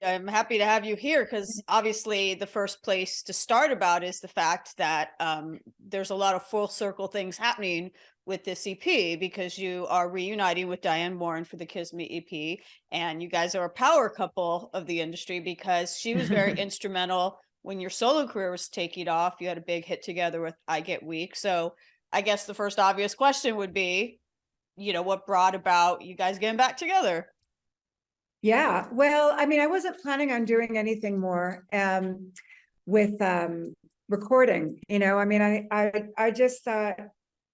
I'm happy to have you here because obviously the first place to start about is the fact that there's a lot of full circle things happening with this EP because you are reuniting with Diane Warren for the Kismet EP, and you guys are a power couple of the industry because she was very instrumental when your solo career was taking off. You had a big hit together with I Get Weak. So I guess the first obvious question would be, what brought about you guys getting back together? Yeah, well, I mean, I wasn't planning on doing anything more with recording, I mean, I just thought,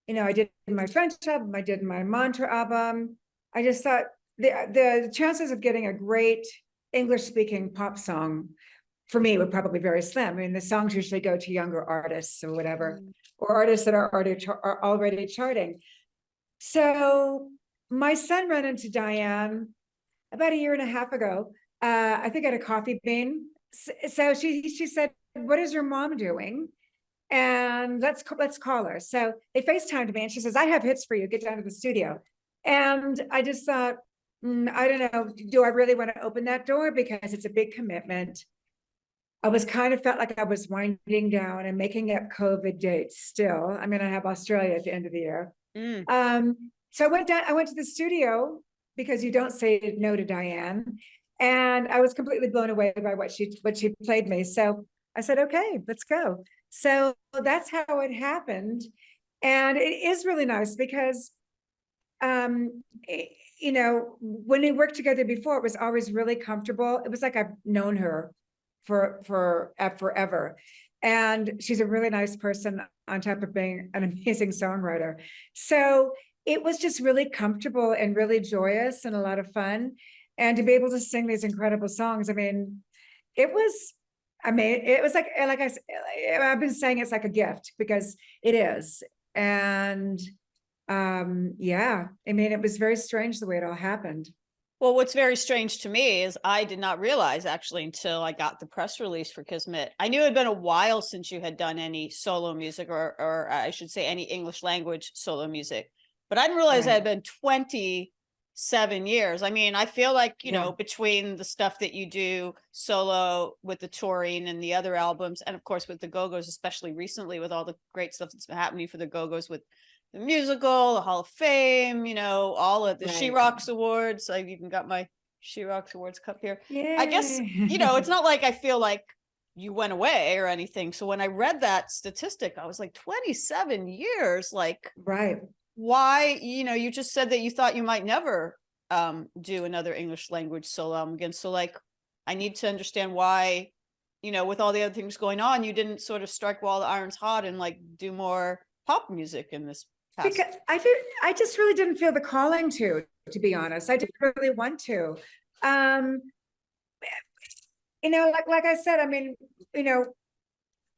I did my French album, I did my Mantra album. I just thought the chances of getting a great English speaking pop song for me were probably very slim. I mean, the songs usually go to younger artists or whatever, or artists that are already charting. So my son ran into Diane about a year and a half ago, I think at a coffee bean. So she said, "What is your mom doing? And let's call her." So they FaceTimed me and she says, "I have hits for you. Get down to the studio." And I just thought, I don't know, do I really want to open that door? Because it's a big commitment. I was felt like I was winding down and making up COVID dates still. I mean, I have Australia at the end of the year. So I went to the studio because you don't say no to Diane. And I was completely blown away by what she played me. So I said, okay, let's go. So that's how it happened. And it is really nice because, when we worked together before, it was always really comfortable. It was like I've known her for forever. And she's a really nice person on top of being an amazing songwriter. So it was just really comfortable and really joyous and a lot of fun. And to be able to sing these incredible songs, I mean, it was like I said, I've been saying it's like a gift because it is. And yeah, I mean, it was very strange the way it all happened. Well, what's very strange to me is I did not realize actually until I got the press release for Kismet. I knew it had been a while since you had done any solo music or I should say any English language solo music. But I didn't realize it had been 27 years. I mean, I feel like, between the stuff that you do solo with the touring and the other albums, and of course with the Go-Gos, especially recently with all the great stuff that's been happening for the Go-Gos with the musical, the Hall of Fame, all of the She Rocks Awards. I've even got my She Rocks Awards cup here. Yay. I guess, it's not like I feel like you went away or anything. So when I read that statistic, I was like, 27 years, like, right. Why, you just said that you thought you might never do another English language solo album again. So like, I need to understand why, with all the other things going on, you didn't sort of strike while the iron's hot and like do more pop music in this past. Because I just really didn't feel the calling to be honest. I didn't really want to. Like I said, I mean,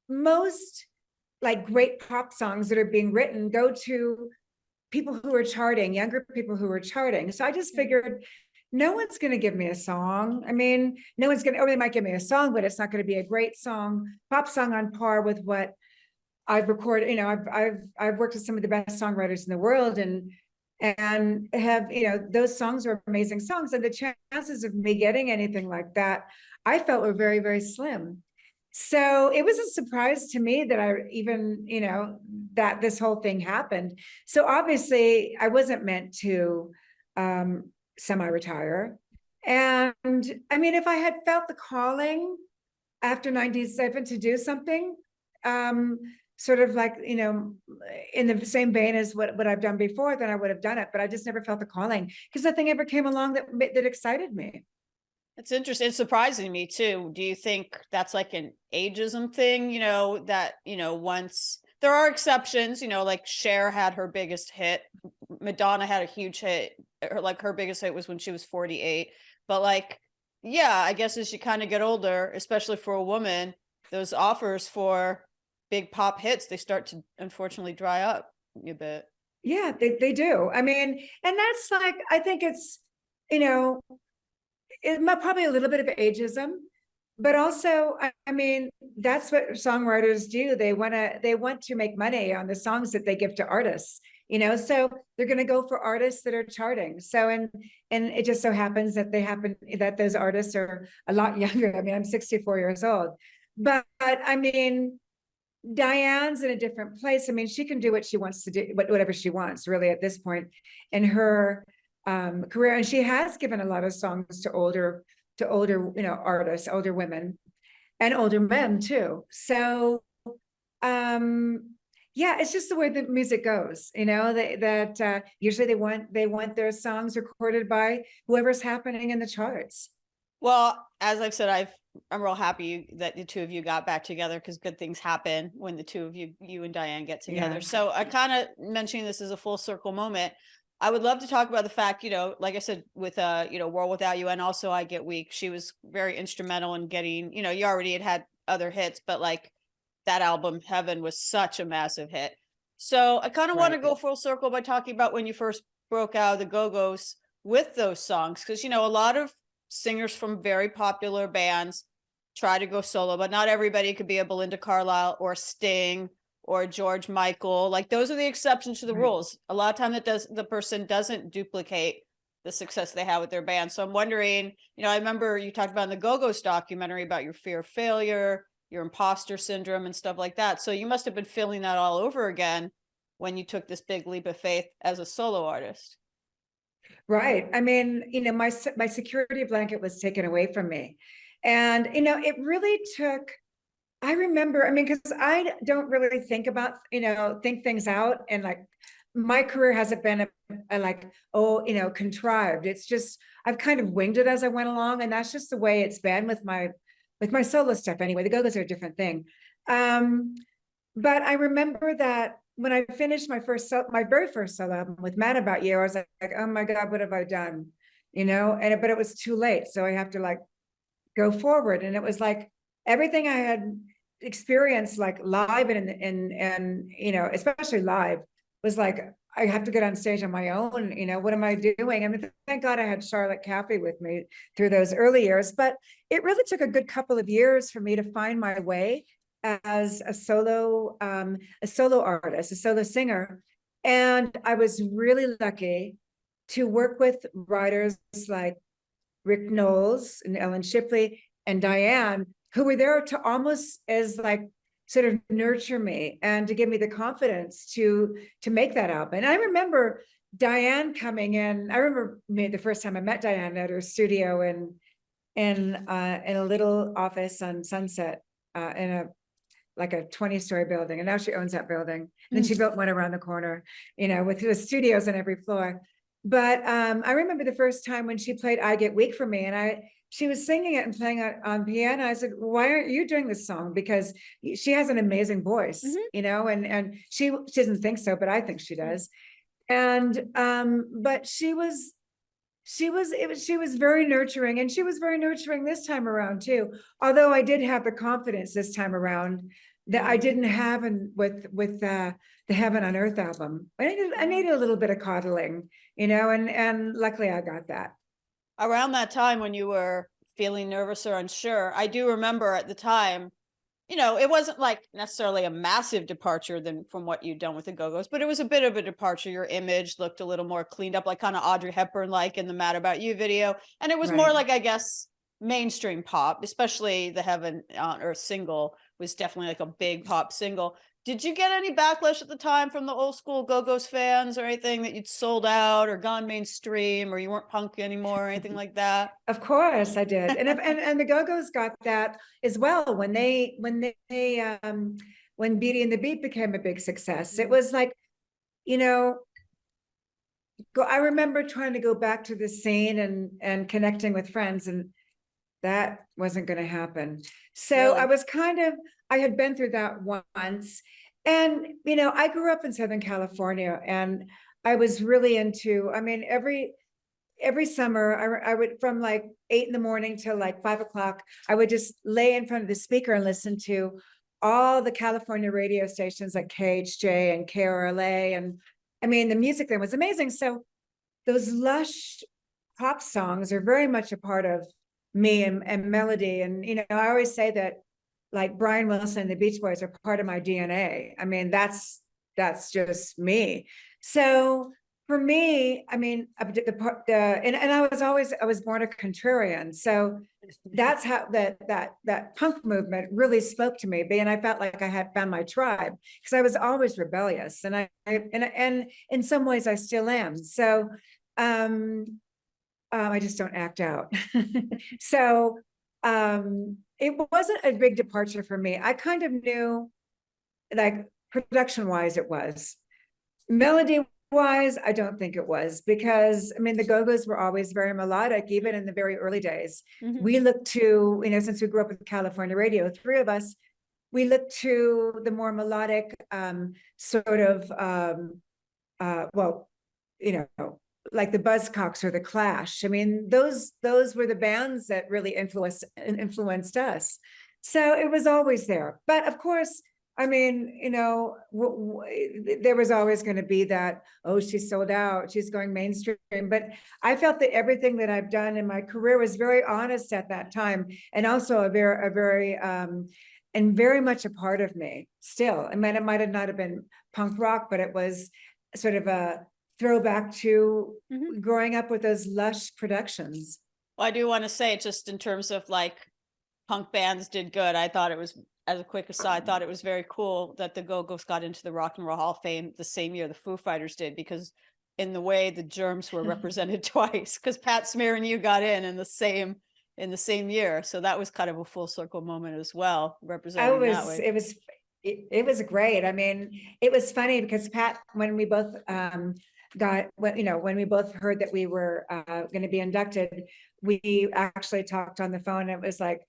most like great pop songs that are being written go to people who are charting, younger people who are charting. So I just figured no one's going to give me a song. I mean, no one's going to, or they might give me a song, but it's not going to be a great song, pop song on par with what I've recorded. I've worked with some of the best songwriters in the world and have, those songs are amazing songs. And the chances of me getting anything like that, I felt were very, very slim. So it was a surprise to me that I even, that this whole thing happened. So obviously I wasn't meant to semi-retire. And I mean, if I had felt the calling after 97 to do something, sort of like, in the same vein as what I've done before, then I would have done it. But I just never felt the calling because nothing ever came along that excited me. It's interesting. It's surprising me too. Do you think that's like an ageism thing? That, once there are exceptions, like Cher had her biggest hit. Madonna had a huge hit. Her biggest hit was when she was 48. But like, yeah, I guess as you kind of get older, especially for a woman, those offers for big pop hits, they start to unfortunately dry up a bit. Yeah, they do. I mean, and that's like, I think it's, probably a little bit of ageism, but also, I mean, that's what songwriters do. They want to make money on the songs that they give to artists. so they're going to go for artists that are charting. So, and it just so happens that those artists are a lot younger. I mean, I'm 64 years old, but I mean, Diane's in a different place. I mean, she can do what she wants to do, whatever she wants, really, at this point in her career. And she has given a lot of songs to older, artists, older women, and older men too. So, yeah, it's just the way the music goes. That usually they want their songs recorded by whoever's happening in the charts. Well, as I've said, I'm real happy that the two of you got back together, because good things happen when the two of you and Diane get together. Yeah. So I kind of mentioning this as a full circle moment. I would love to talk about the fact, like I said, with World Without You, and also I Get Weak, she was very instrumental in getting, you already had other hits, but like that album Heaven was such a massive hit. So I kind of want to go full circle by talking about when you first broke out of the Go-Gos with those songs, because a lot of singers from very popular bands try to go solo, but not everybody could be a Belinda Carlisle or Sting or George Michael. Like, those are the exceptions to the rules. A lot of time the person doesn't duplicate the success they have with their band. So I'm wondering, I remember you talked about in the Go-Gos documentary about your fear of failure, your imposter syndrome and stuff like that. So you must have been feeling that all over again when you took this big leap of faith as a solo artist. Right. I mean, my security blanket was taken away from me. And, it really took, I remember, I mean, because I don't really think things out. And like, my career hasn't been contrived. It's just, I've kind of winged it as I went along. And that's just the way it's been with my solo stuff anyway. The Go-Gos are a different thing. But I remember that when I finished my very first solo album with Mad About You, I was like, oh my God, what have I done? But it was too late. So I have to like go forward. And it was like everything I had experienced like live and especially live, was like, I have to get on stage on my own. What am I doing? I mean, thank God I had Charlotte Caffey with me through those early years, but it really took a good couple of years for me to find my way as a solo artist, a solo singer. And I was really lucky to work with writers like Rick Knowles and Ellen Shipley and Diane, who were there to almost as like sort of nurture me and to give me the confidence to make that album. And I remember Diane coming in. I remember the first time I met Diane at her studio in a little office on Sunset, in a 20-story building. And now she owns that building. And then she built one around the corner, with studios on every floor. But I remember the first time when she played I Get Weak for me, and she was singing it and playing it on piano. I said, why aren't you doing this song? Because she has an amazing voice, and she doesn't think so, but I think she does. And but she was very nurturing, and she was very nurturing this time around too. Although I did have the confidence this time around that I didn't have with the Heaven on Earth album. I needed a little bit of coddling, and luckily I got that. Around that time when you were feeling nervous or unsure, I do remember at the time, it wasn't like necessarily a massive departure from what you'd done with the Go-Gos, but it was a bit of a departure. Your image looked a little more cleaned up, like kind of Audrey Hepburn, like in the Mad About You video. And it was more like, I guess, mainstream pop, especially the Heaven on Earth single was definitely like a big pop single. Did you get any backlash at the time from the old school Go-Gos fans or anything that you'd sold out or gone mainstream or you weren't punk anymore or anything like that? Of course I did. And the Go-Gos got that as well when Beauty and the Beat became a big success. It was like, I remember trying to go back to the scene and connecting with friends, and that wasn't going to happen. So really? I had been through that once. And, I grew up in Southern California, and I was really into, I mean, every summer I would, from like 8 a.m. till like 5 o'clock, I would just lay in front of the speaker and listen to all the California radio stations like KHJ and KRLA. And I mean, the music then was amazing. So those lush pop songs are very much a part of me and melody. And, I always say that like Brian Wilson and the Beach Boys are part of my DNA. I mean, that's just me. So for me, I mean, and I was born a contrarian. So that's how that punk movement really spoke to me. And I felt like I had found my tribe because I was always rebellious. And in some ways I still am. So I just don't act out. So it wasn't a big departure for me. I kind of knew, like, production wise it was. Melody wise, I don't think it was, because I mean the Go-Gos were always very melodic, even in the very early days. We looked to, since we grew up with California radio, three of us, we looked to the more melodic sort of well, like the Buzzcocks or the Clash. I mean, those were the bands that really influenced us. So it was always there. But of course, I mean, there was always going to be that, oh, she's sold out, she's going mainstream. But I felt that everything that I've done in my career was very honest at that time, and also a very and very much a part of me still. I mean, it might have not have been punk rock, but it was sort of a throwback to growing up with those lush productions. Well, I do want to say, just in terms of like punk bands did good, I thought it was, as a quick aside, I thought it was very cool that the Go-Gos got into the Rock and Roll Hall of Fame the same year the Foo Fighters did, because in the way the Germs were represented twice, because Pat Smear and you got in the same year. So that was kind of a full circle moment as well, representing that way. It was great. I mean, it was funny because Pat, when we both when we both heard that we were going to be inducted, we actually talked on the phone. And it was like,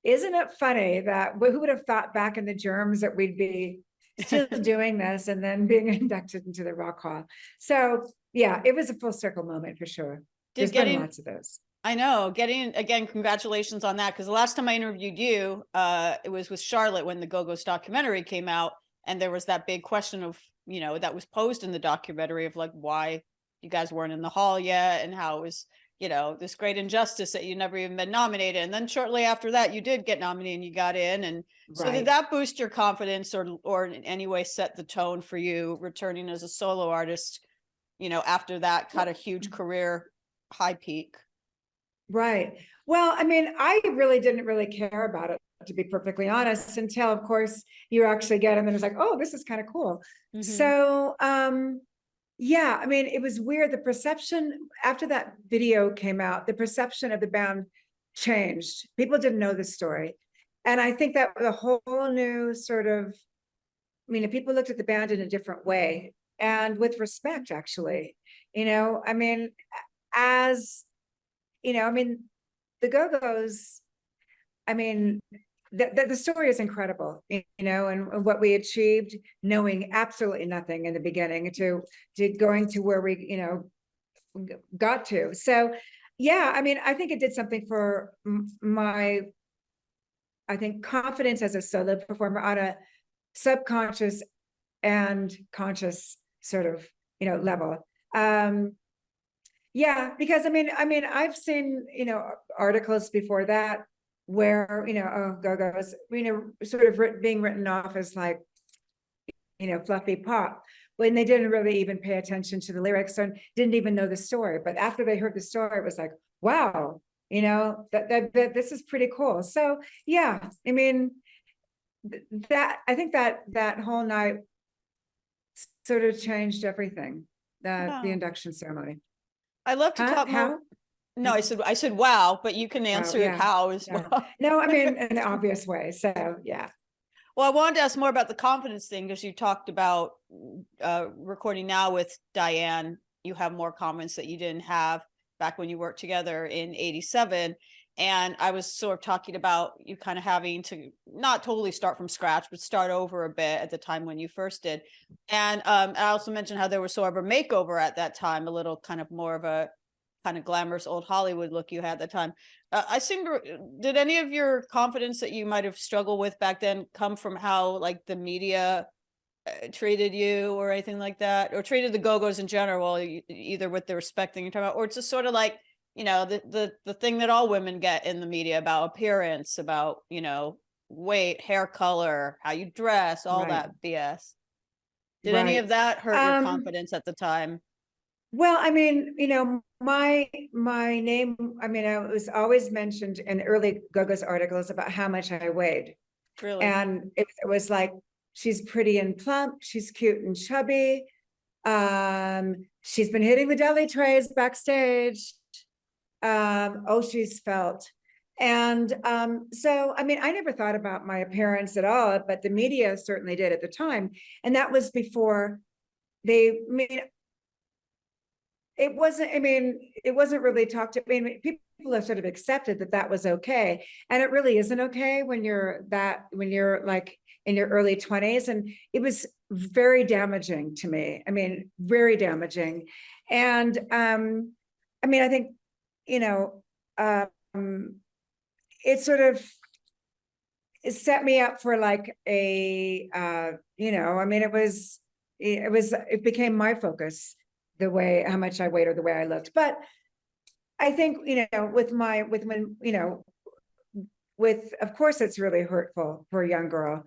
isn't it funny that who would have thought back in the Germs that we'd be still doing this and then being inducted into the Rock Hall? So yeah, it was a full circle moment for sure. There's been lots of those. I know. Again, congratulations on that. Because the last time I interviewed you, it was with Charlotte when the Go-Gos documentary came out. And there was that big question of, that was posed in the documentary of like, why you guys weren't in the hall yet, and how it was, this great injustice that you never even been nominated. And then shortly after that, you did get nominated and you got in. And so did that boost your confidence or in any way set the tone for you returning as a solo artist, after that kind of huge career high peak? Right. Well, I mean, I really didn't really care about it, to be perfectly honest, until of course you actually get them and it's like, oh, this is kind of cool. So yeah, I mean, it was weird. The perception after that video came out, the perception of the band changed. People didn't know the story. And I think that the whole new sort of, I mean, if people looked at the band in a different way and with respect, actually, I mean, I mean, the Go-Gos, I mean, the story is incredible, and what we achieved, knowing absolutely nothing in the beginning to going to where we, got to. So, yeah, I mean, I think it did something for my, I think, confidence as a solo performer on a subconscious and conscious sort of, level. Yeah, because I mean, I've seen, articles before that where, oh, Go-Gos, sort of being written off as like, fluffy pop, when they didn't really even pay attention to the lyrics and didn't even know the story. But after they heard the story, it was like, wow, that this is pretty cool. So yeah, I mean, I think that whole night sort of changed everything, the induction ceremony. I love to talk more. No, I said, wow, but you can answer it how as well. No, I mean, in an obvious way. So, yeah. Well, I wanted to ask more about the confidence thing, because you talked about recording now with Diane. You have more confidence that you didn't have back when you worked together in '87. And I was sort of talking about you kind of having to not totally start from scratch, but start over a bit at the time when you first did. And I also mentioned how there was sort of a makeover at that time, a little kind of more of a kind of glamorous old Hollywood look you had at the time. Did any of your confidence that you might have struggled with back then come from how like the media treated you or anything like that, or treated the Go-Gos in general, either with the respect thing you're talking about, or it's just sort of like, the thing that all women get in the media about appearance, about, weight, hair color, how you dress, all that BS? Did any of that hurt your Um, confidence at the time? Well, I mean, my name, I mean, I was always mentioned in early Go-Gos articles about how much I weighed. Really? And it was like, she's pretty and plump, she's cute and chubby. She's been hitting the deli trays backstage. Oh, she's felt. And so, I mean, I never thought about my appearance at all, but the media certainly did at the time. And that was before I mean, it wasn't really talked to. I mean, people have sort of accepted that that was okay. And it really isn't okay when you're like in your early 20s. And it was very damaging to me. I mean, very damaging. And I mean, I think, you know, it sort of it set me up for like I mean, it became my focus, the way how much I weighed or the way I looked. But I think, with of course it's really hurtful for a young girl.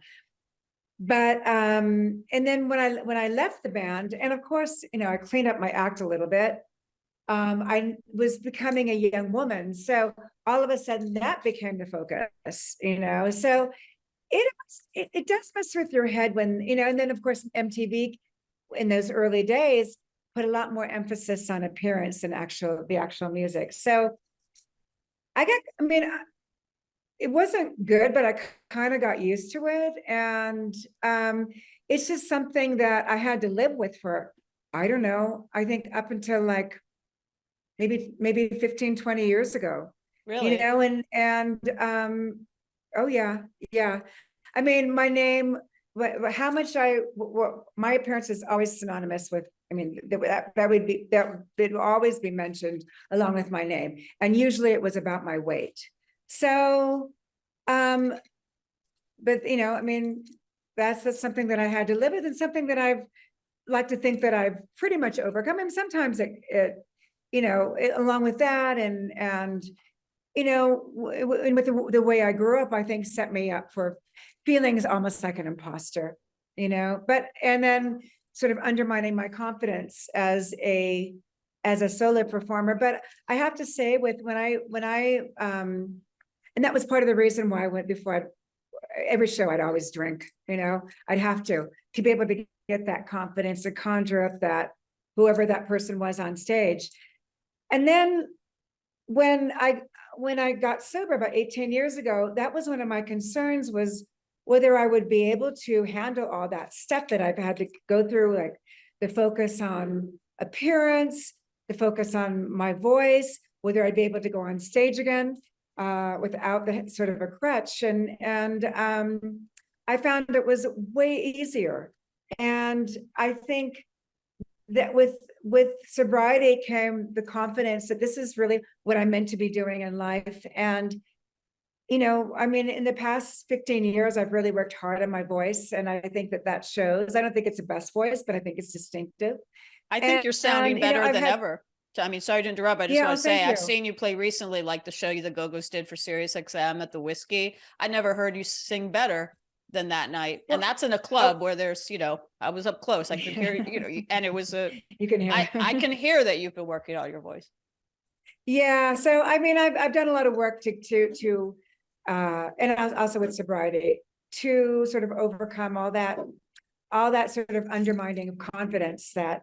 But and then when I left the band, and of course, I cleaned up my act a little bit. I was becoming a young woman. So all of a sudden that became the focus. So it does mess with your head when, and then of course MTV in those early days put a lot more emphasis on appearance than the actual music. So I mean, it wasn't good, but I kind of got used to it. And it's just something that I had to live with for, I don't know, I think up until like maybe 15, 20 years ago. Really? Oh yeah. Yeah. I mean, my name, how much my appearance is always synonymous with, I mean, that would always be mentioned along with my name. And usually it was about my weight. So, but I mean, that's something that I had to live with, and something that I've like to think that I've pretty much overcome. And sometimes along with that and with the way I grew up, I think set me up for feelings almost like an imposter, and then sort of undermining my confidence as a solo performer. But I have to say, and that was part of the reason why I went before every show, I'd always drink, I'd have to be able to get that confidence to conjure up that whoever that person was on stage. And then when I got sober about 18 years ago, that was one of my concerns, was whether I would be able to handle all that stuff that I've had to go through, like the focus on appearance, the focus on my voice, whether I'd be able to go on stage again without the sort of a crutch. And I found it was way easier. And I think that with sobriety came the confidence that this is really what I'm meant to be doing in life. And I mean, in the past 15 years, I've really worked hard on my voice, and I think that shows. I don't think it's the best voice, but I think it's distinctive. I think you're sounding better than ever. I mean, sorry to interrupt. I just want to say, I've seen you play recently, like the show the Go-Gos did for Sirius XM at the Whiskey. I never heard you sing better than that night. And that's in a club where there's, I was up close. I could hear, and it was you can hear. I can hear that you've been working on your voice. Yeah. So, I mean, I've done a lot of work to and also with sobriety, to sort of overcome all that sort of undermining of confidence that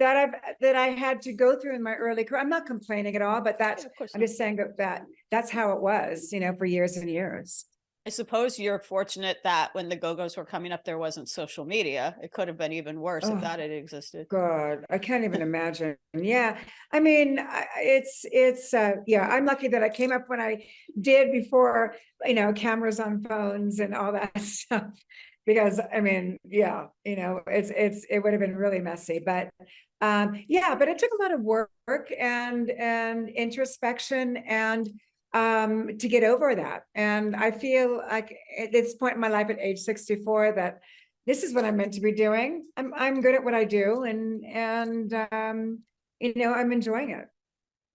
I had to go through in my early career. I'm not complaining at all, but I'm just saying that's how it was, for years and years. I suppose you're fortunate that when the Go-Gos were coming up, there wasn't social media. It could have been even worse if that had existed. God, I can't even imagine. Yeah. I mean, I'm lucky that I came up when I did before, cameras on phones and all that stuff. Because I mean, yeah, it would have been really messy, but but it took a lot of work and introspection and to get over that. And I feel like at this point in my life at age 64 that this is what I'm meant to be doing. I'm good at what I do, and I'm enjoying it.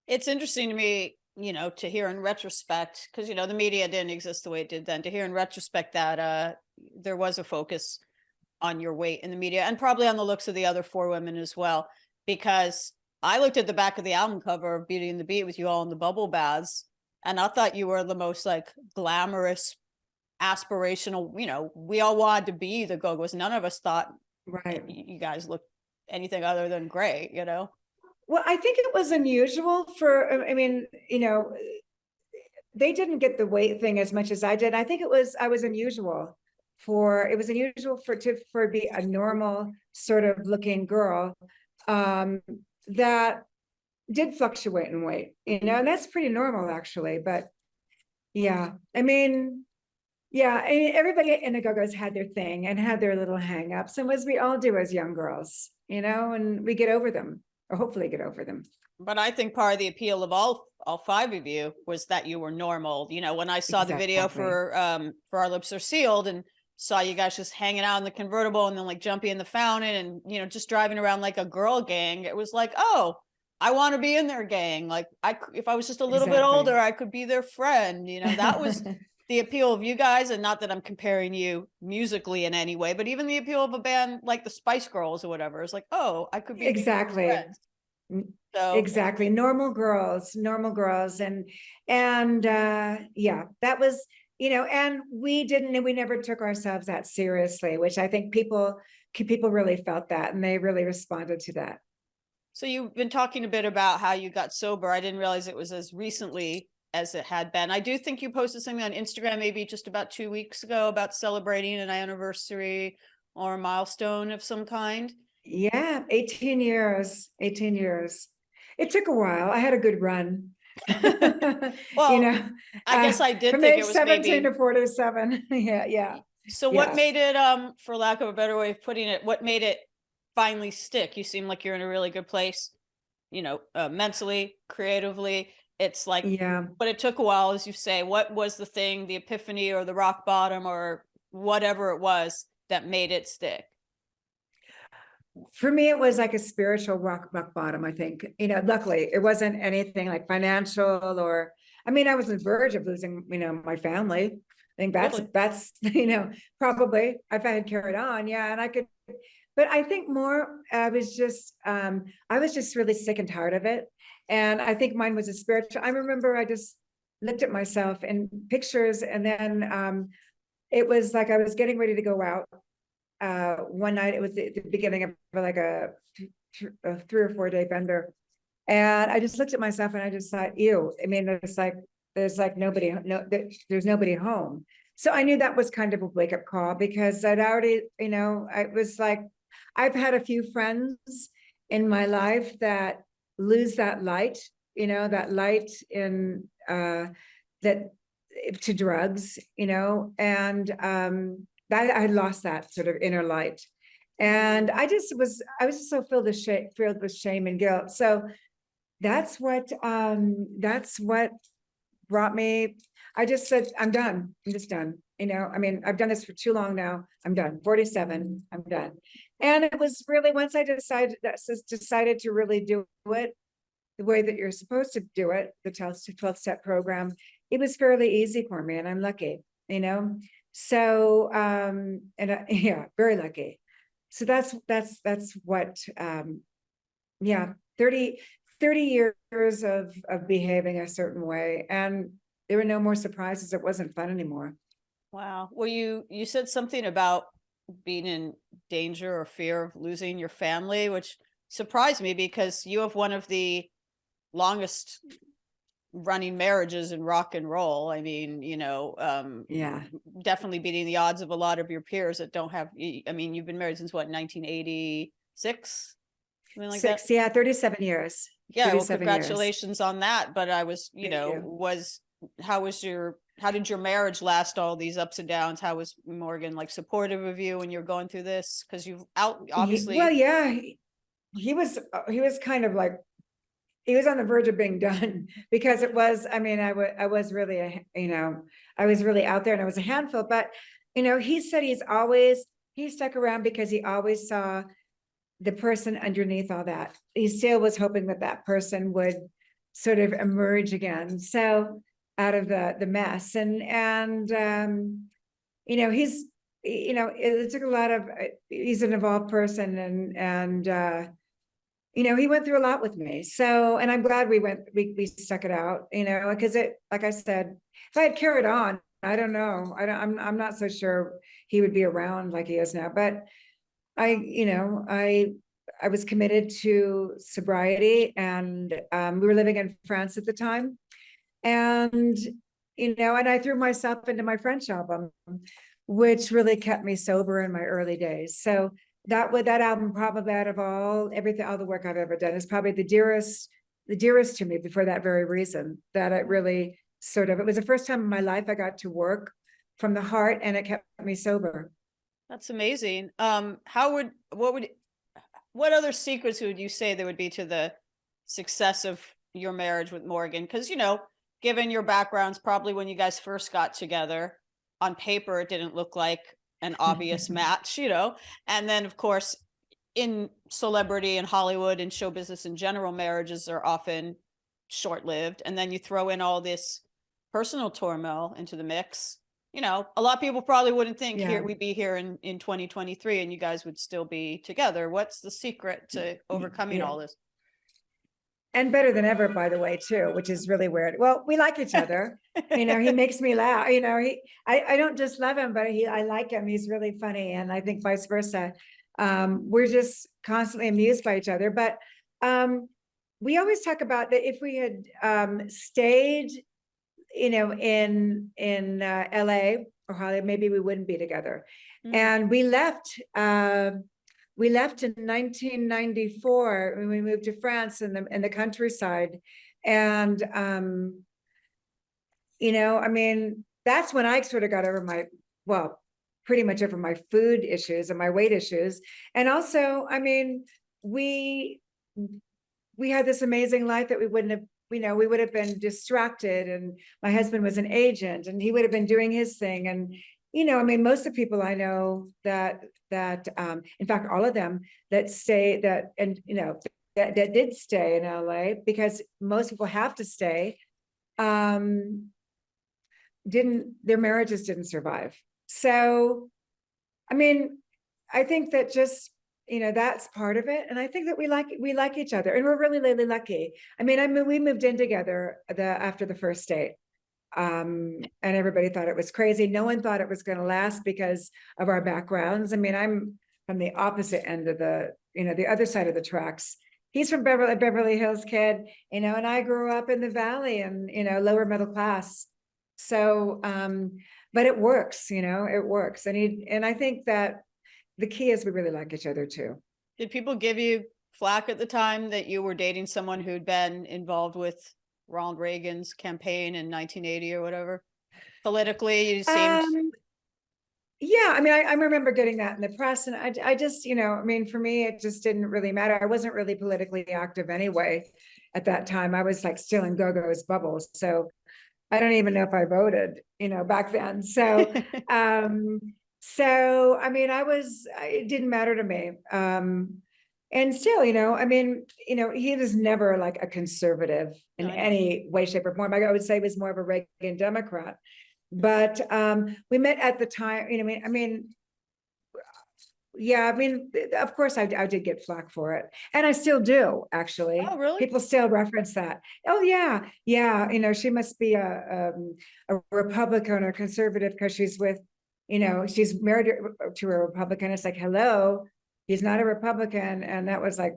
It's interesting to me, to hear in retrospect, because the media didn't exist the way it did then, to hear in retrospect that there was a focus on your weight in the media, and probably on the looks of the other four women as well, because I looked at the back of the album cover of Beauty and the Beat with you all in the bubble baths, and I thought you were the most like glamorous, aspirational, we all wanted to be the Go-Gos. None of us thought Right. you guys looked anything other than great, Well, I think it was unusual for, I mean, they didn't get the weight thing as much as I did. I think I was unusual for be a normal sort of looking girl that did fluctuate in weight, and that's pretty normal actually. But yeah, I mean, everybody in the Go-Gos had their thing and had their little hang-ups, and as we all do as young girls, and we get over them, or hopefully get over them. But I think part of the appeal of all five of you was that you were normal. When I saw the video for Our Lips Are Sealed and saw you guys just hanging out in the convertible and then like jumping in the fountain and just driving around like a girl gang, it was like, oh, I want to be in their gang. Like if I was just a little bit older, I could be their friend. That was the appeal of you guys. And not that I'm comparing you musically in any way, but even the appeal of a band like the Spice Girls or whatever is like, oh, I could be exactly. So exactly, normal girls, and yeah, that was, and we never took ourselves that seriously, which I think people really felt that, and they really responded to that. So you've been talking a bit about how you got sober. I didn't realize it was as recently as it had been. I do think you posted something on Instagram maybe just about 2 weeks ago about celebrating an anniversary or a milestone of some kind. Yeah, 18 years. It took a while. I had a good run. Well, I guess I did from think age it was 17 maybe to 47. Yeah. So what made it, for lack of a better way of putting it, what made it finally stick? You seem like you're in a really good place, mentally, creatively. It's like, yeah, but it took a while, as you say. What was the thing, the epiphany or the rock bottom or whatever it was that made it stick? For me, it was like a spiritual rock bottom, I think. Luckily, it wasn't anything like financial or, I mean, I was on the verge of losing, my family. I think that's, probably if I had carried on. Yeah. And I could, but I think more, I was just really sick and tired of it. And I think mine was a spiritual. I remember I just looked at myself in pictures, and then it was like I was getting ready to go out. One night, it was the beginning of like a 3 or 4 day bender, and I just looked at myself and I just thought, ew. I mean, there's nobody home. So I knew that was kind of a wake up call, because I'd already, I was like, I've had a few friends in my life that lose that light, that light in that to drugs, and that I lost that sort of inner light. And I was just so filled with shame and guilt. So that's what brought me. I just said, I'm done. I'm just done. I mean, I've done this for too long now. I'm done. 47. I'm done. And it was really, once I decided to really do it the way that you're supposed to do it, the 12-step program, it was fairly easy for me, and I'm lucky, So, yeah, very lucky. So that's what, 30 years of behaving a certain way, and there were no more surprises. It wasn't fun anymore. Wow. Well, you said something about being in danger or fear of losing your family, which surprised me, because you have one of the longest running marriages in rock and roll. I mean, yeah, definitely beating the odds of a lot of your peers that don't have. I mean, you've been married since what, 1986, something like that. Yeah, 37 years. Yeah, well, congratulations on that. But I was, how did your marriage last all these ups and downs? How was Morgan like supportive of you when you're going through this? Because you've obviously. Well, yeah, he was kind of like, he was on the verge of being done, because it was, I mean, I was really, I was really out there, and I was a handful, but, he said he stuck around because he always saw the person underneath all that. He still was hoping that person would sort of emerge again. So out of the mess, and he's you know, it took a lot of, he's an evolved person, and you know, he went through a lot with me. So, and I'm glad we stuck it out, you know, because like I said, if I had carried on, I don't know. I'm not so sure he would be around like he is now, but you know, I was committed to sobriety, and we were living in France at the time. And, you know, and I threw myself into my French album, which really kept me sober in my early days. So that album, probably out of all the work I've ever done, is probably the dearest to me, for that very reason, that it really it was the first time in my life I got to work from the heart, and it kept me sober. That's amazing. What other secrets would you say there would be to the success of your marriage with Morgan? Because, you know, given your backgrounds, probably when you guys first got together, on paper, it didn't look like an obvious match, you know? And then, of course, in celebrity and Hollywood and show business in general, marriages are often short-lived. And then you throw in all this personal turmoil into the mix. You know, a lot of people probably wouldn't think here we'd be here in 2023 and you guys would still be together. What's the secret to overcoming all this? And better than ever, by the way, too, which is really weird. Well, we like each other. You know, he makes me laugh. You know, I don't just love him, but I like him. He's really funny. And I think vice versa. We're just constantly amused by each other. But we always talk about that if we had stayed, you know, in LA or Hollywood, maybe we wouldn't be together. And we left in 1994 when we moved to France in the countryside. And, you know, I mean, that's when I sort of got over pretty much over my food issues and my weight issues. And also, I mean, we had this amazing life that we wouldn't have, you know, we would have been distracted, and my husband was an agent and he would have been doing his thing. And, you know, I mean, most of the people I know that in fact, all of them that did stay in LA, because most people have to stay, their marriages didn't survive. So, I mean, I think that just, you know, that's part of it. And I think that we like each other, and we're really, really lucky. I mean, we moved in together after the first date. And everybody thought it was crazy. No one thought it was going to last because of our backgrounds. I mean, I'm from the opposite end of the other side of the tracks. He's from Beverly Hills kid, you know, and I grew up in the Valley and, you know, lower middle class. So, but it works, you know, it works. And I think that the key is we really like each other too. Did people give you flack at the time that you were dating someone who'd been involved with Ronald Reagan's campaign in 1980 or whatever? Politically, you seemed... Yeah, I mean, I remember getting that in the press, and I just, you know, I mean, for me, it just didn't really matter. I wasn't really politically active anyway at that time. I was like still in Go-Gos bubbles. So I don't even know if I voted, you know, back then. So, so, I mean, it didn't matter to me. And still, you know, I mean, you know, he was never like a conservative in any way, shape, or form. I would say he was more of a Reagan Democrat. But we met at the time, you know, I mean, yeah, I mean, of course I did get flack for it. And I still do, actually. Oh, really? People still reference that. Oh, yeah. Yeah. You know, she must be a Republican or conservative because she's with, you know, she's married to a Republican. It's like, hello, he's not a Republican. And that was like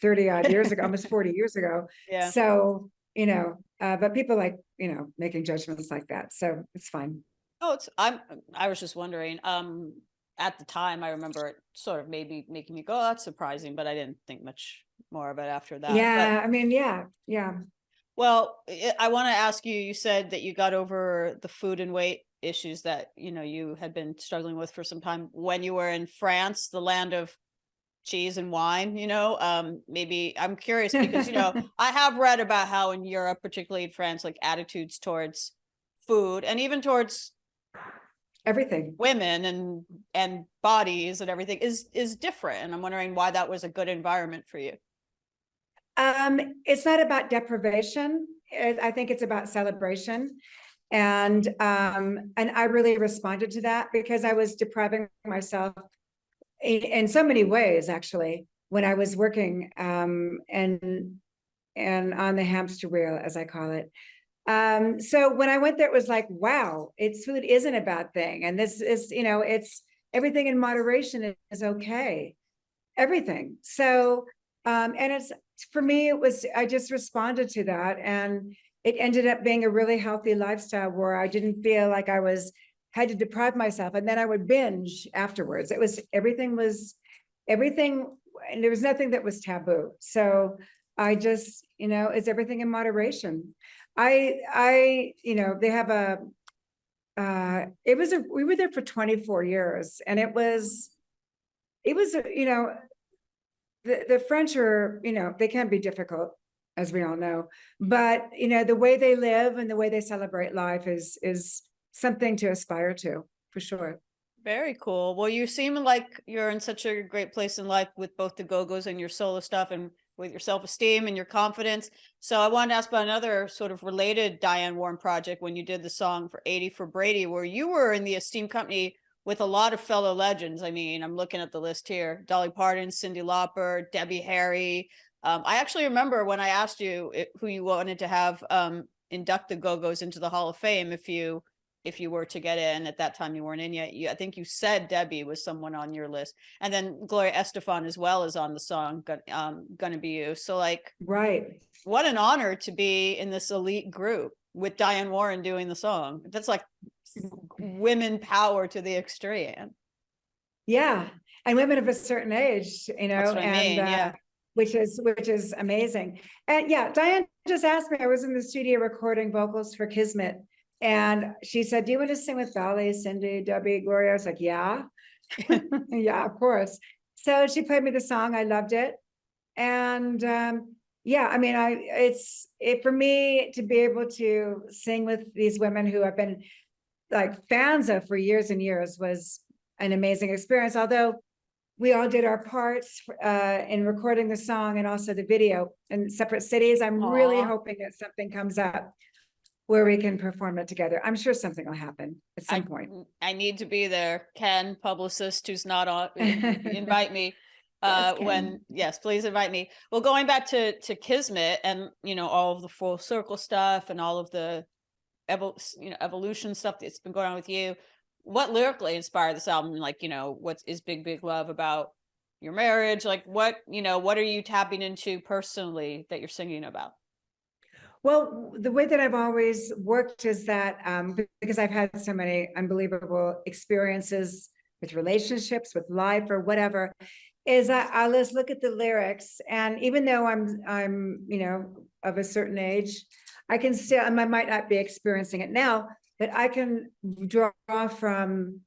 30 odd years ago, almost 40 years ago. Yeah. So, you know, but people like, you know, making judgments like that. So it's fine. Oh, I was just wondering, at the time, I remember it sort of maybe making me go, oh, that's surprising, but I didn't think much more of it after that. Yeah. But, I mean, yeah. Well, I want to ask you, you said that you got over the food and weight issues that, you know, you had been struggling with for some time when you were in France, the land of cheese and wine, you know. Maybe I'm curious because, you know, I have read about how in Europe, particularly in France, like attitudes towards food and even towards everything, women and bodies and everything is different. And I'm wondering why that was a good environment for you. It's not about deprivation. I think it's about celebration. And I really responded to that because I was depriving myself in so many ways, actually, when I was working and on the hamster wheel, as I call it. So when I went there, it was like, wow, food isn't a bad thing. And this is, it's everything in moderation is okay. Everything. So, and it's, for me, I just responded to that, and it ended up being a really healthy lifestyle where I didn't feel like had to deprive myself, and then I would binge afterwards. Everything, and there was nothing that was taboo. So I just, it's everything in moderation. They have we were there for 24 years, and it was, the French are, they can be difficult, as we all know, but, the way they live and the way they celebrate life is something to aspire to, for sure. Very cool. Well, you seem like you're in such a great place in life with both the Go-Gos and your solo stuff, and with your self-esteem and your confidence. So I wanted to ask about another sort of related Diane Warren project when you did the song for 80 for Brady, where you were in the esteemed company with a lot of fellow legends. I mean, I'm looking at the list here: Dolly Parton, Cyndi Lauper, Debbie Harry. I actually remember when I asked you who you wanted to have induct the Go-Gos into the Hall of Fame, if you were to get in. At that time you weren't in yet. I think you said Debbie was someone on your list, and then Gloria Estefan as well is on the song Gonna Be You. So like, right, what an honor to be in this elite group with Diane Warren doing the song. That's like women power to the extreme. Yeah, and women of a certain age, That's what I mean. Yeah. which is amazing. And yeah, Diane just asked me. I was in the studio recording vocals for Kismet, and she said, "Do you want to sing with Dolly, Cyndi, Debbie, Gloria?" I was like, "Yeah, yeah, of course." So she played me the song. I loved it, and yeah, I mean, it's for me to be able to sing with these women who I've been like fans of for years and years was an amazing experience. Although we all did our parts in recording the song and also the video in separate cities. I'm really hoping that something comes up where we can perform it together. I'm sure something will happen at some point. I need to be there. Ken, publicist who's not on, invite me. Yes, please invite me. Well, going back to Kismet and, all of the full circle stuff and all of the evolution stuff that's been going on with you, what lyrically inspired this album? Like, what is Big Love about your marriage? Like, what are you tapping into personally that you're singing about? Well, the way that I've always worked is that because I've had so many unbelievable experiences with relationships, with life, or whatever, is I just look at the lyrics, and even though I'm of a certain age, I can still, and I might not be experiencing it now, but I can draw from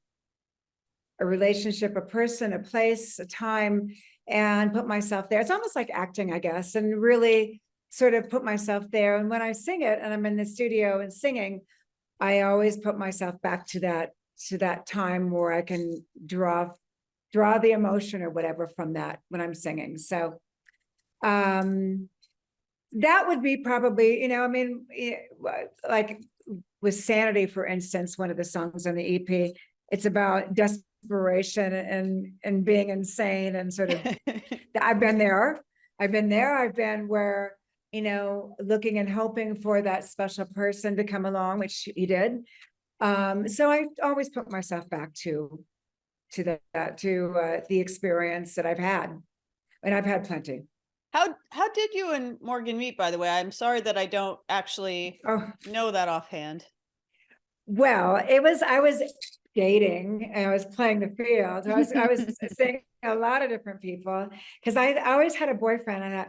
a relationship, a person, a place, a time, and put myself there. It's almost like acting, I guess, and really sort of put myself there. And when I sing it and I'm in the studio and singing, I always put myself back to that time where I can draw the emotion or whatever from that when I'm singing. So that would be probably, like with Sanity, for instance, one of the songs on the EP, it's about desperation and being insane, and sort of I've been there. I've been where, looking and hoping for that special person to come along, which he did. So I always put myself back to the experience that I've had, and I've had plenty. How did you and Morgan meet, by the way? I'm sorry that I don't actually know that offhand. Well, I was dating and I was playing the field. I was seeing a lot of different people because I always had a boyfriend, and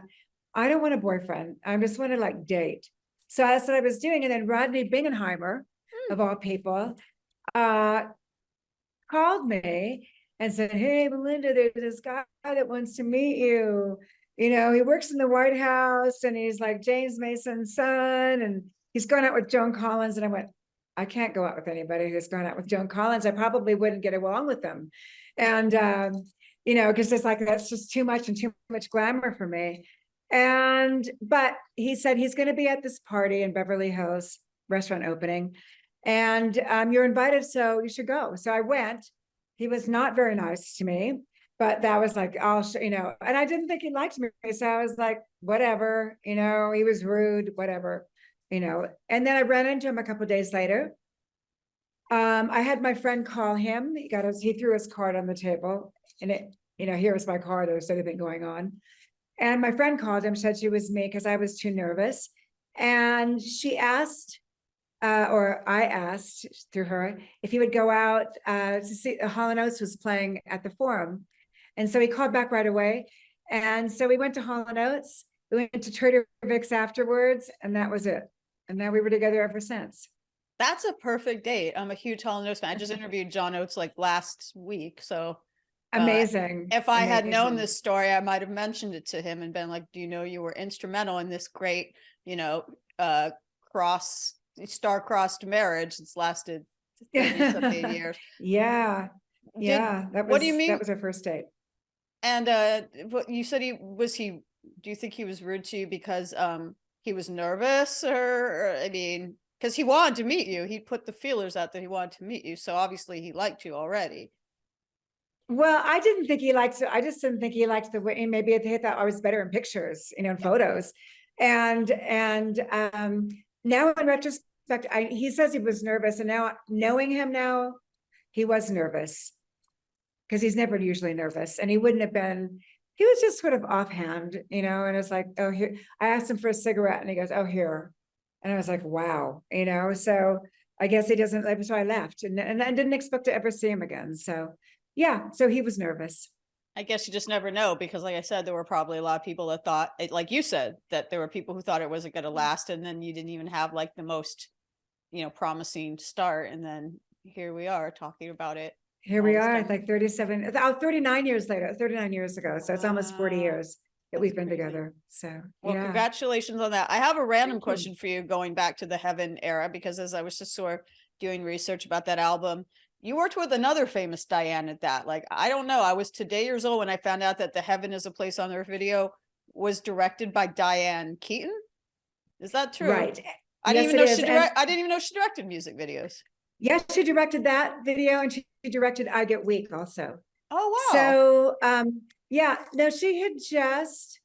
I don't want a boyfriend. I just want to like date. So that's what I was doing. And then Rodney Bingenheimer, of all people, called me and said, "Hey, Belinda, there's this guy that wants to meet you. He works in the White House, and he's like James Mason's son, and he's going out with Joan Collins." And I went, "I can't go out with anybody who's going out with Joan Collins. I probably wouldn't get along with them." And, because it's like, that's just too much and too much glamour for me. But he said he's going to be at this party in Beverly Hills, restaurant opening. and you're invited, so you should go. So I went. He was not very nice to me, but that was like, and I didn't think he liked me. So I was like, whatever, he was rude, whatever, and then I ran into him a couple of days later. I had my friend call him. He threw his card on the table, and here was my card. There was anything going on. And my friend called him, said she was me because I was too nervous. And she asked, or I asked through her, if he would go out to see Hall & Oates was playing at the Forum. And so he called back right away. And so we went to Hall & Oates. We went to Trader Vic's afterwards, and that was it. And now we were together ever since. That's a perfect date. I'm a huge Hall & Oates fan. I just interviewed John Oates like last week. So amazing. If I had known this story, I might have mentioned it to him and been like, do you know you were instrumental in this great, star-crossed marriage that's lasted 30-something years. Yeah. What do you mean? That was our first date. And you said do you think he was rude to you because he was nervous, or I mean, because he wanted to meet you. He put the feelers out that he wanted to meet you. So obviously he liked you already. Well, I didn't think he liked it. I just didn't think he liked the way, maybe he thought I was better in pictures, in photos. And now in retrospect, he says he was nervous, and now knowing him now, he was nervous because he's never usually nervous, and he wouldn't have been. He was just sort of offhand, and it's like, oh, here. I asked him for a cigarette, and he goes, oh, here, and I was like, wow, So I guess he doesn't. So I left, and I didn't expect to ever see him again. So yeah, so he was nervous. I guess you just never know, because like I said, there were probably a lot of people that thought, like you said, that there were people who thought it wasn't going to last, and then you didn't even have like the most, promising start, and then here we are talking about it. Here we are, like 39 years later, 39 years ago. So it's almost 40 years that we've been together. So well, congratulations on that. I have a random question for you going back to the Heaven era, because as I was just sort of doing research about that album, you worked with another famous Diane at that. Like, I don't know. I was today years old when I found out that the Heaven is a Place on Earth video was directed by Diane Keaton. Is that true? Right. I didn't even know she directed music videos. Yes, she directed that video, and she directed I Get Weak also. Oh, wow. So, she had just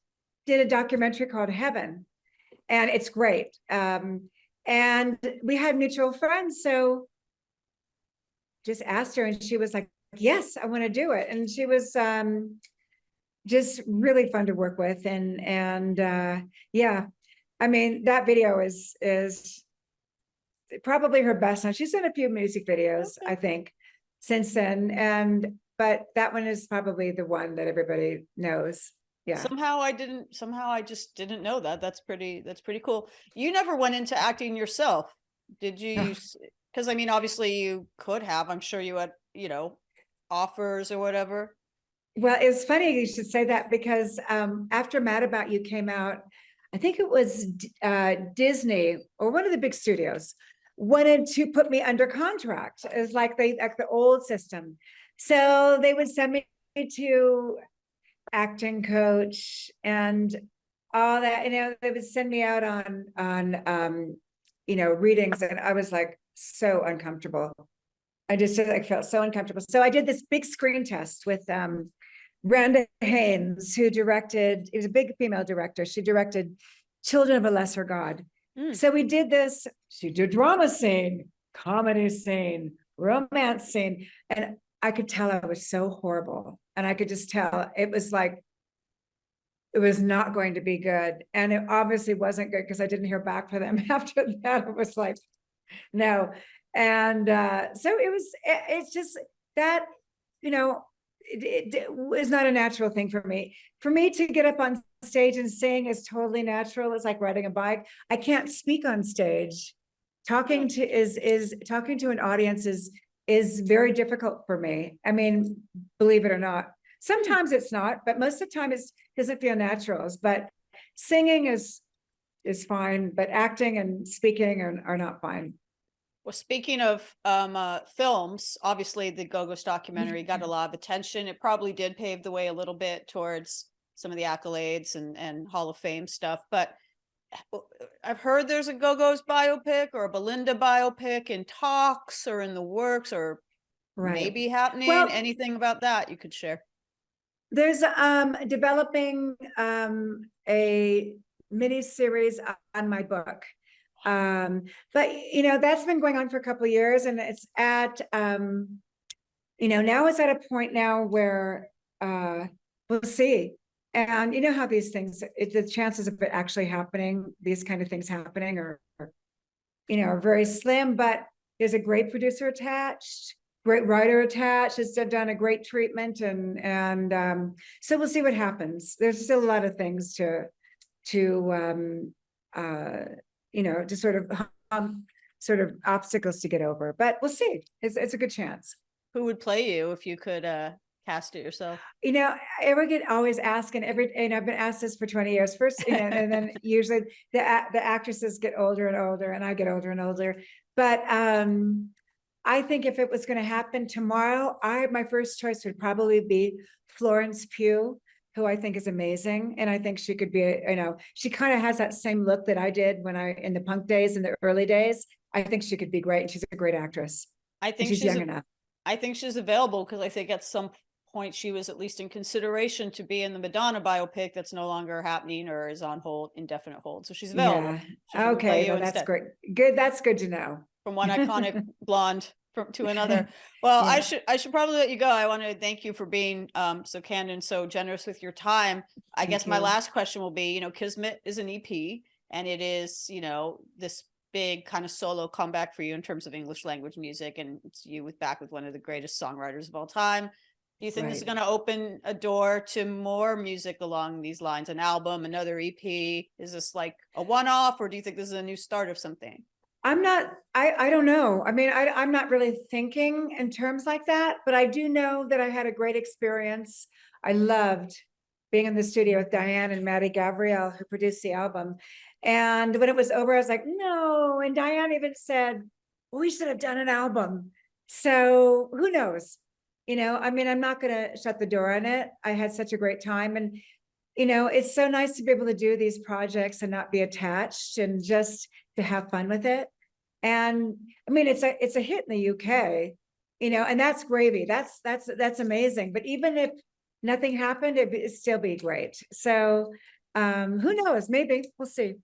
did a documentary called Heaven, and it's great. And we had mutual friends, so just asked her, and she was like, yes, I want to do it. And she was just really fun to work with. And I mean, that video is probably her best one. She's done a few music videos, I think, since then. But that one is probably the one that everybody knows. Yeah. Somehow I just didn't know that. That's pretty cool. You never went into acting yourself, did you? Because I mean, obviously you could have. I'm sure you had, offers or whatever. Well, it's funny you should say that, because after Mad About You came out, I think it was Disney or one of the big studios wanted to put me under contract. It was like the old system. So they would send me to acting coach and all that, they would send me out on readings, and I was like so uncomfortable. I just felt so uncomfortable. So I did this big screen test with Brenda Haynes, who directed, it was a big female director. She directed Children of a Lesser God. So we did this, she did drama scene, comedy scene, romance scene. And I could tell I was so horrible. And I could just tell it was like, it was not going to be good. And it obviously wasn't good because I didn't hear back from them after that. It was like, no. And so it's just that, it was not a natural thing for me. For me to get up on stage and sing is totally natural. It's like riding a bike. I can't speak on stage. Talking to an audience is very difficult for me. I mean, believe it or not. Sometimes it's not, but most of the time it doesn't feel natural. But singing is fine, but acting and speaking are not fine. Well, speaking of films, obviously the Go-Gos documentary got a lot of attention. It probably did pave the way a little bit towards some of the accolades and Hall of Fame stuff. But I've heard there's a Go-Gos biopic or a Belinda biopic in talks or in the works or Right. maybe happening. Well, Anything about that you could share? there's developing a mini series on my book. But you know, that's been going on for a couple of years, and it's at you know, now it's at a point now where we'll see. And you know how these things, the chances of it actually happening, these kind of things happening are, you know, are very slim, but there's a great producer attached, great writer attached, has done a great treatment, and so we'll see what happens. There's still a lot of things to you know, to sort of obstacles to get over, but we'll see. It's a good chance. Who would play you if you could cast it yourself? You know, I ever get always asking and I've been asked this for 20 years first, you know, and then usually the actresses get older and older and I get older and older. But I think if it was going to happen tomorrow, my first choice would probably be Florence Pugh, who I think is amazing. And I think she could be, you know, she kind of has that same look that I did when in the punk days, in the early days. I think she could be great. And she's a great actress. I And think she's young enough. I think she's available because I think at some point she was at least in consideration to be in the Madonna biopic that's no longer happening or is on hold, indefinite hold. So she's available. Yeah. She can play Okay. you Well, that's instead. great. Good. That's good to know. From one iconic blonde to another. Well, Yeah. I should probably let you go. I want to thank you for being so candid and so generous with your time. I Thank guess my you. last question will be, you know, Kismet is an EP and it is, you know, this big kind of solo comeback for you in terms of English language music, and it's you back with one of the greatest songwriters of all time. Do you think this is Right. going to open a door to more music along these lines, an album, another EP? Is this like a one-off, or do you think this is a new start of something? I don't know. I mean, I'm not really thinking in terms like that, but I do know that I had a great experience. I loved being in the studio with Diane and Maddie Gabrielle, who produced the album. And when it was over, I was like, no. And Diane even said, we should have done an album. So who knows? You know, I mean, I'm not going to shut the door on it. I had such a great time. And, you know, it's so nice to be able to do these projects and not be attached and just to have fun with it. And I mean, it's a hit in the UK, you know, and that's gravy. That's amazing. But even if nothing happened, it'd still be great. So who knows? Maybe we'll see.